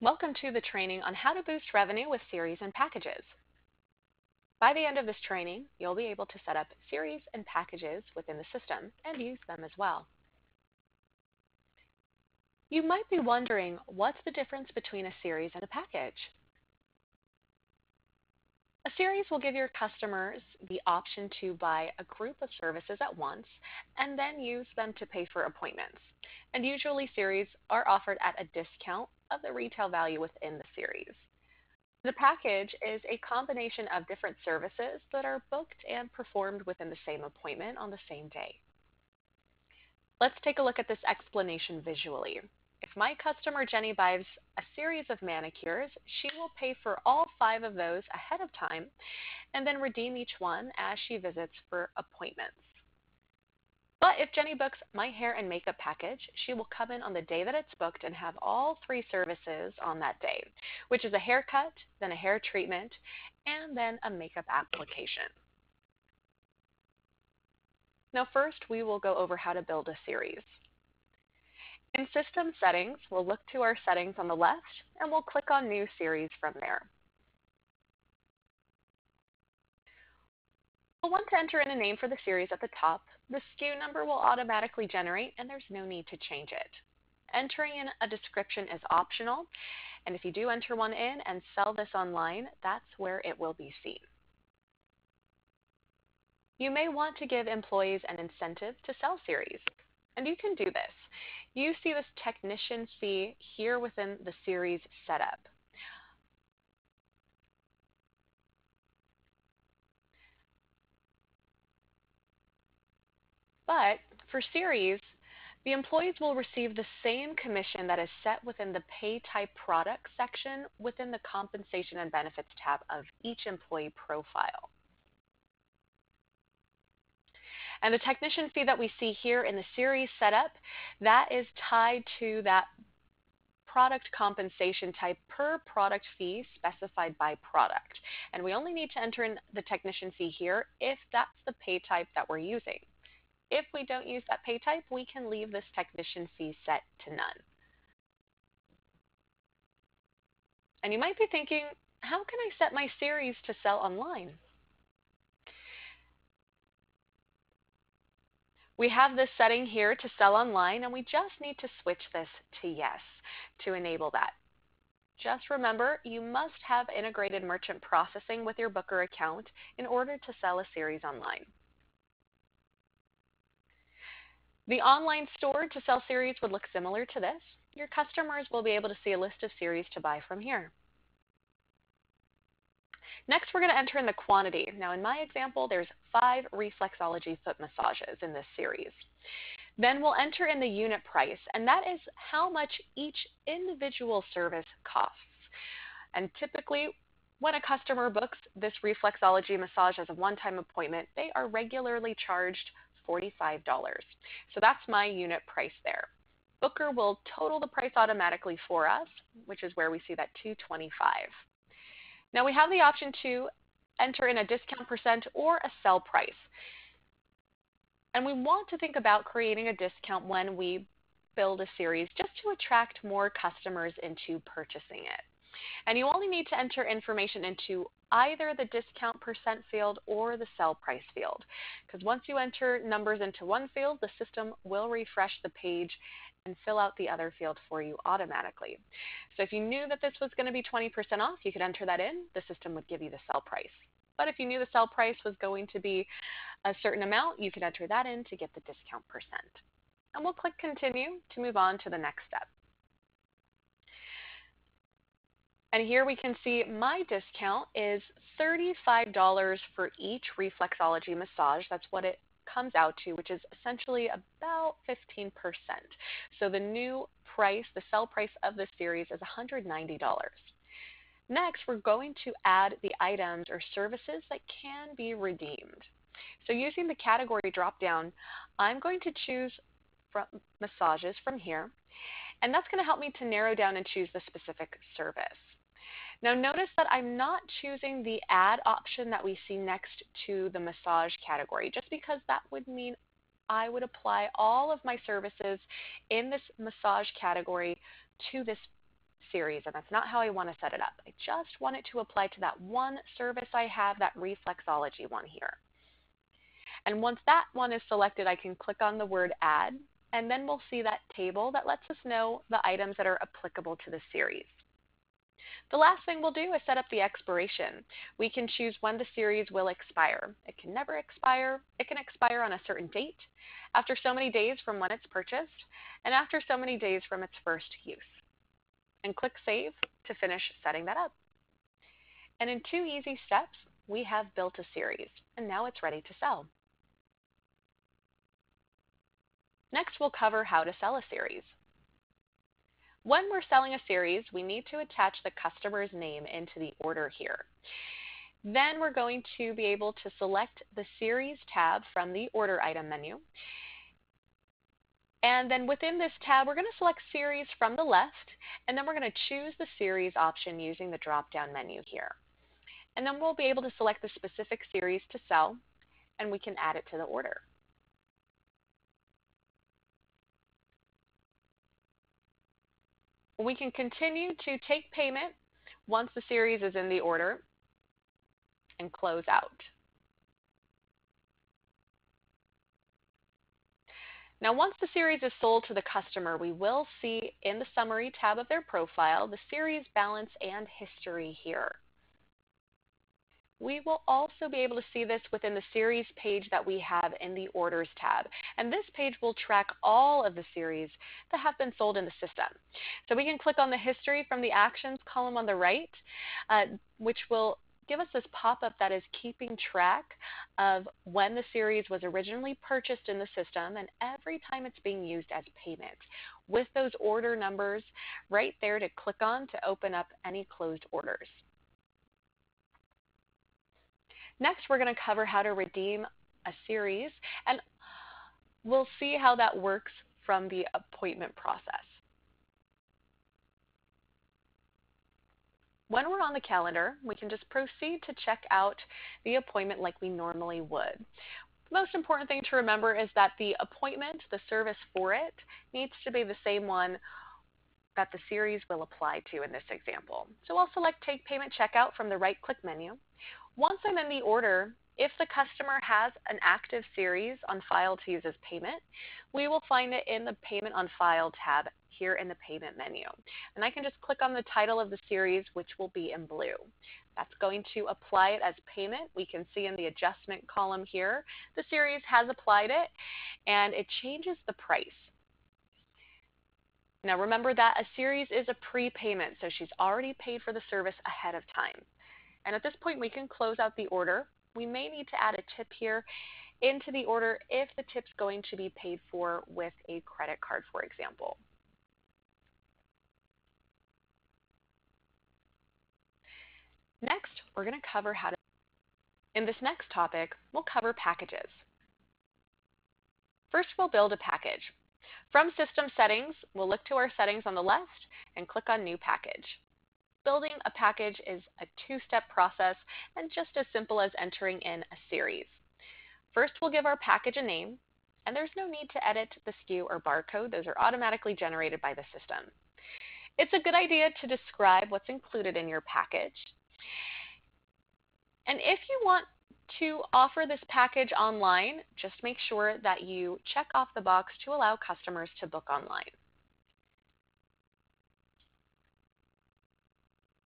Welcome to the training on how to boost revenue with series and packages. By the end of this training, you'll be able to set up series and packages within the system and use them as well. You might be wondering, what's the difference between a series and a package? A series will give your customers the option to buy a group of services at once and then use them to pay for appointments. And usually series are offered at a discount of the retail value within the series. The package is a combination of different services that are booked and performed within the same appointment on the same day. Let's take a look at this explanation visually. If my customer Jenny buys a series of manicures, she will pay for all 5 of those ahead of time and then redeem each one as she visits for appointments. But if Jenny books my hair and makeup package, she will come in on the day that it's booked and have all 3 services on that day, which is a haircut, then a hair treatment, and then a makeup application. Now first, we will go over how to build a series. In System Settings, we'll look to our settings on the left, and we'll click on New Series from there. We'll want to enter in a name for the series at the top. The SKU number will automatically generate, and there's no need to change it. Entering in a description is optional, and if you do enter one in and sell this online, that's where it will be seen. You may want to give employees an incentive to sell series, and you can do this. You see this technician fee here within the series setup. But for series, the employees will receive the same commission that is set within the Pay Type Product section within the Compensation and Benefits tab of each employee profile. And the technician fee that we see here in the series setup, that is tied to that product compensation type per product fee specified by product. And we only need to enter in the technician fee here if that's the pay type that we're using. If we don't use that pay type, we can leave this technician fee set to none. And you might be thinking, how can I set my series to sell online? We have this setting here to sell online, and we just need to switch this to yes to enable that. Just remember, you must have integrated merchant processing with your Booker account in order to sell a series online. The online store to sell series would look similar to this. Your customers will be able to see a list of series to buy from here. Next, we're going to enter in the quantity. Now, in my example, there's 5 reflexology foot massages in this series. Then we'll enter in the unit price, and that is how much each individual service costs. And typically, when a customer books this reflexology massage as a one-time appointment, they are regularly charged $45. So that's my unit price there. Booker will total the price automatically for us, which is where we see that $225. Now we have the option to enter in a discount percent or a sell price. And we want to think about creating a discount when we build a series just to attract more customers into purchasing it. And you only need to enter information into either the discount percent field or the sell price field. Because once you enter numbers into one field, the system will refresh the page and fill out the other field for you automatically. So if you knew that this was going to be 20% off, you could enter that in. The system would give you the sell price. But if you knew the sell price was going to be a certain amount, you could enter that in to get the discount percent. And we'll click Continue to move on to the next step. And here we can see my discount is $35 for each reflexology massage. That's what it comes out to, which is essentially about 15%. So the new price, the sell price of this series is $190. Next, we're going to add the items or services that can be redeemed. So using the category drop-down, I'm going to choose from massages from here, and that's going to help me to narrow down and choose the specific service. Now notice that I'm not choosing the add option that we see next to the massage category, just because that would mean I would apply all of my services in this massage category to this series, and that's not how I want to set it up. I just want it to apply to that one service I have, that reflexology one here. And once that one is selected, I can click on the word Add, and then we'll see that table that lets us know the items that are applicable to the series. The last thing we'll do is set up the expiration. We can choose when the series will expire. It can never expire. It can expire on a certain date, after so many days from when it's purchased, and after so many days from its first use. And click Save to finish setting that up. And in 2 easy steps, we have built a series, and now it's ready to sell. Next, we'll cover how to sell a series. When we're selling a series, we need to attach the customer's name into the order here. Then we're going to be able to select the Series tab from the Order Item menu. And then within this tab, we're going to select Series from the left, and then we're going to choose the Series option using the drop-down menu here. And then we'll be able to select the specific series to sell, and we can add it to the order. We can continue to take payment once the series is in the order and close out. Now, once the series is sold to the customer, we will see in the Summary tab of their profile the series balance and history here. We will also be able to see this within the series page that we have in the Orders tab. And this page will track all of the series that have been sold in the system. So we can click on the history from the Actions column on the right, which will give us this pop-up that is keeping track of when the series was originally purchased in the system and every time it's being used as payment, with those order numbers right there to click on to open up any closed orders. Next, we're going to cover how to redeem a series, and we'll see how that works from the appointment process. When we're on the calendar, we can just proceed to check out the appointment like we normally would. The most important thing to remember is that the appointment, the service for it, needs to be the same one that the series will apply to in this example. So I'll select Take Payment Checkout from the right-click menu. Once I'm in the order, if the customer has an active series on file to use as payment, we will find it in the Payment on File tab here in the Payment menu. And I can just click on the title of the series, which will be in blue. That's going to apply it as payment. We can see in the adjustment column here, the series has applied it, and it changes the price. Now remember that a series is a prepayment, so she's already paid for the service ahead of time. And at this point, we can close out the order. We may need to add a tip here into the order if the tip's going to be paid for with a credit card, for example. Next, we're going to cover how to, in this next topic, we'll cover packages. First, we'll build a package. From System Settings, we'll look to our settings on the left and click on New Package. Building a package is a two-step process and just as simple as entering in a series. First, we'll give our package a name, and there's no need to edit the SKU or barcode. Those are automatically generated by the system. It's a good idea to describe what's included in your package. And if you want to offer this package online, just make sure that you check off the box to allow customers to book online.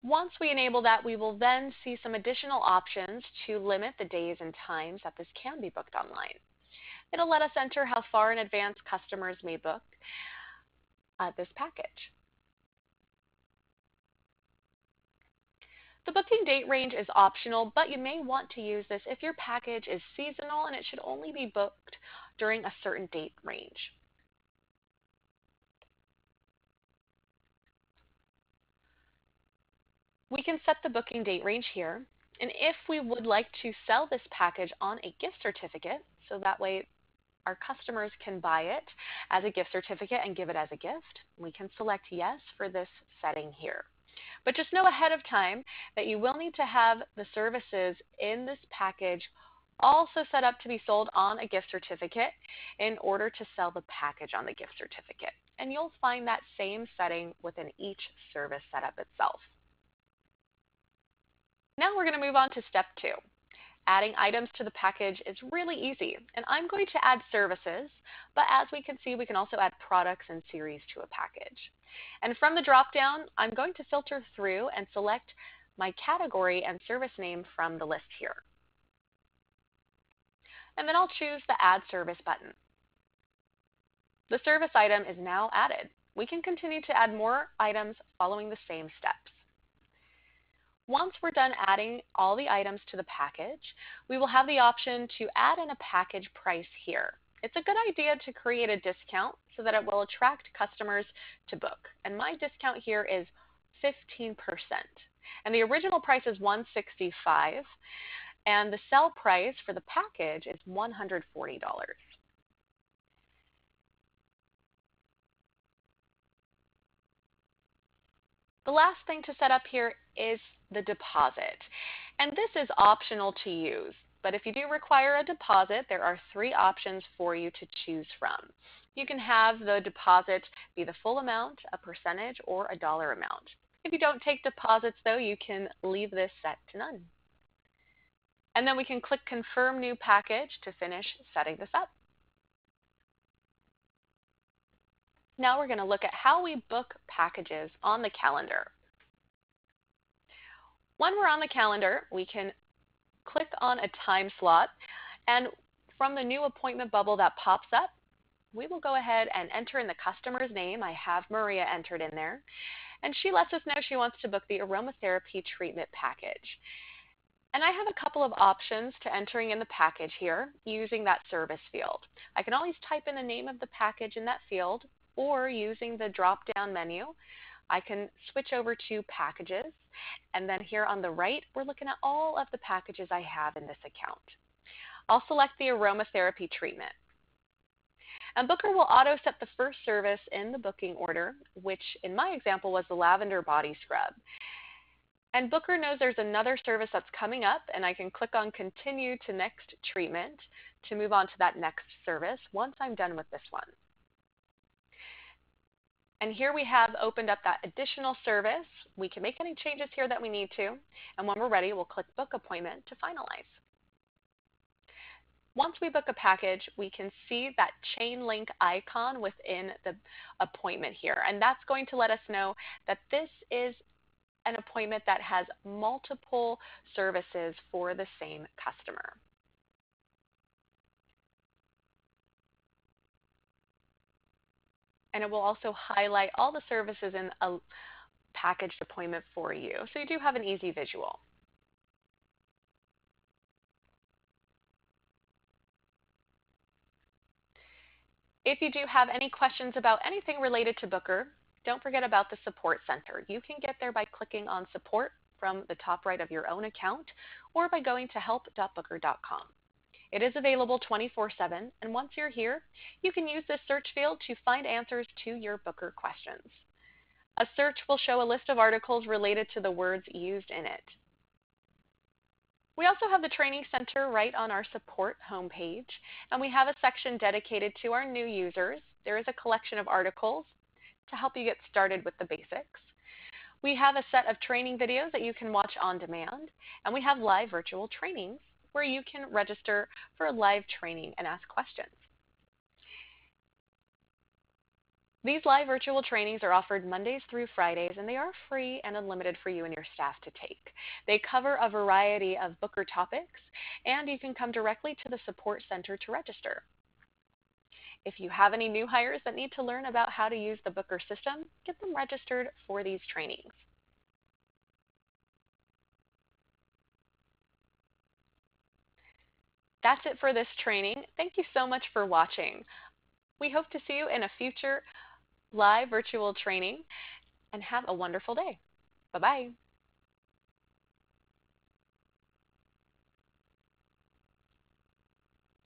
Once we enable that, we will then see some additional options to limit the days and times that this can be booked online. It'll let us enter how far in advance customers may book this package. The booking date range is optional, but you may want to use this if your package is seasonal and it should only be booked during a certain date range. We can set the booking date range here, and if we would like to sell this package on a gift certificate, so that way our customers can buy it as a gift certificate and give it as a gift, we can select yes for this setting here. But just know ahead of time that you will need to have the services in this package also set up to be sold on a gift certificate in order to sell the package on the gift certificate. and you'll find that same setting within each service setup itself. Now we're going to move on to step 2. Adding items to the package is really easy, and I'm going to add services, but as we can see, we can also add products and series to a package. And from the drop-down, I'm going to filter through and select my category and service name from the list here. And then I'll choose the Add Service button. The service item is now added. We can continue to add more items following the same steps. Once we're done adding all the items to the package, we will have the option to add in a package price here. It's a good idea to create a discount so that it will attract customers to book. And my discount here is 15%. And the original price is $165, and the sell price for the package is $140. The last thing to set up here is the deposit. And this is optional to use, but if you do require a deposit, there are 3 options for you to choose from. You can have the deposit be the full amount, a percentage, or a dollar amount. If you don't take deposits, though, you can leave this set to none. And then we can click Confirm New Package to finish setting this up. Now we're going to look at how we book packages on the calendar. When we're on the calendar, we can click on a time slot, and from the new appointment bubble that pops up, we will go ahead and enter in the customer's name. I have Maria entered in there, and she lets us know she wants to book the aromatherapy treatment package. And I have a couple of options to entering in the package here using that service field. I can always type in the name of the package in that field, or using the drop-down menu, I can switch over to packages, and then here on the right, we're looking at all of the packages I have in this account. I'll select the aromatherapy treatment. And Booker will auto set the first service in the booking order, which in my example was the lavender body scrub. And Booker knows there's another service that's coming up, and I can click on Continue to Next Treatment to move on to that next service once I'm done with this one. And here we have opened up that additional service. We can make any changes here that we need to, and when we're ready, we'll click Book Appointment to finalize. Once we book a package, we can see that chain link icon within the appointment here, and that's going to let us know that this is an appointment that has multiple services for the same customer. And it will also highlight all the services in a packaged appointment for you, so you do have an easy visual. If you do have any questions about anything related to Booker, don't forget about the Support Center. You can get there by clicking on Support from the top right of your own account, or by going to help.booker.com. It is available 24/7, and once you're here, you can use this search field to find answers to your Booker questions. A search will show a list of articles related to the words used in it. We also have the Training Center right on our support homepage, and we have a section dedicated to our new users. There is a collection of articles to help you get started with the basics. We have a set of training videos that you can watch on demand, and we have live virtual trainings where you can register for live training and ask questions. These live virtual trainings are offered Mondays through Fridays, and they are free and unlimited for you and your staff to take. They cover a variety of Booker topics, and you can come directly to the Support Center to register. If you have any new hires that need to learn about how to use the Booker system, get them registered for these trainings. That's it for this training. Thank you so much for watching. We hope to see you in a future live virtual training, and have a wonderful day. Bye-bye.